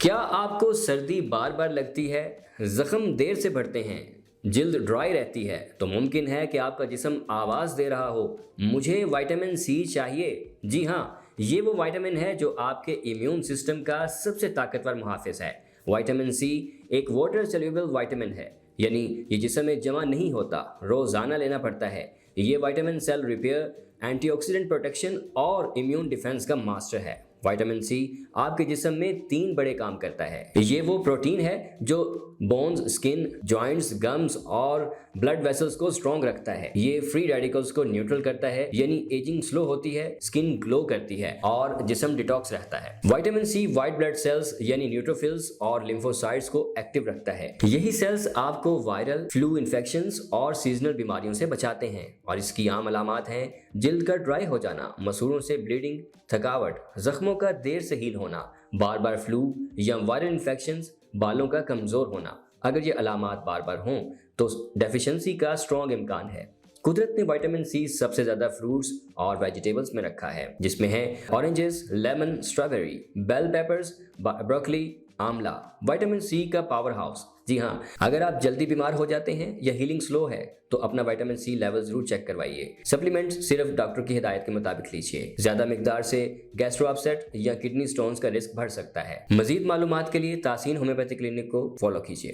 क्या आपको सर्दी बार बार लगती है, जख्म देर से बढ़ते हैं, जिल्द ड्राई रहती है, तो मुमकिन है कि आपका जिस्म आवाज़ दे रहा हो मुझे विटामिन सी चाहिए। जी हाँ, ये वो विटामिन है जो आपके इम्यून सिस्टम का सबसे ताकतवर मुहाफिज है। विटामिन सी एक वाटर सोल्यूबल विटामिन है, यानी ये जिस्म में जमा नहीं होता, रोज़ाना लेना पड़ता है। ये vitamin cell repair, antioxidant protection और इम्यून डिफेंस का मास्टर है। विटामिन सी आपके जिस्म में 3 बड़े काम करता है। ये वो प्रोटीन है जो बोन्स, स्किन, जॉइंट्स, गम्स और ब्लड वेसल्स को स्ट्रॉन्ग रखता है। ये फ्री रेडिकल्स को न्यूट्रल करता है, यानी एजिंग स्लो होती है, स्किन ग्लो करती है और जिस्म डिटॉक्स रहता है। Vitamin C white blood cells यानी न्यूट्रोफिल्स और लिम्फोसाइट्स को एक्टिव रखता है। यही सेल्स आपको वायरल, फ्लू इन्फेक्शंस और सीजनल बीमारियों से बचाते हैं। और इसकी आम अलामात हैं जिल्द का ड्राई हो जाना, मसूड़ों से ब्लीडिंग, थकावट, जख्मों का देर से हील होना, बार बार फ्लू या वायरल इन्फेक्शंस, बालों का कमजोर होना। अगर ये अलामात बार बार हों तो डेफिशिएंसी का स्ट्रॉन्ग इम्कान है। कुदरत ने विटामिन सी सबसे ज्यादा फ्रूट्स और वेजिटेबल्स में रखा है, जिसमें है oranges, lemon, strawberry, bell peppers, broccoli, आंवला। विटामिन सी का पावर हाउस। जी हाँ, अगर आप जल्दी बीमार हो जाते हैं या हीलिंग स्लो है तो अपना विटामिन सी लेवल जरूर चेक करवाइए। सप्लीमेंट्स सिर्फ डॉक्टर की हिदायत के मुताबिक लीजिए। ज्यादा मिकदार से गैस्ट्रो अपसेट या किडनी स्टोन्स का रिस्क बढ़ सकता है। मजीद मालूमात के लिए तासीन होम्योपैथी क्लिनिक को फॉलो कीजिए।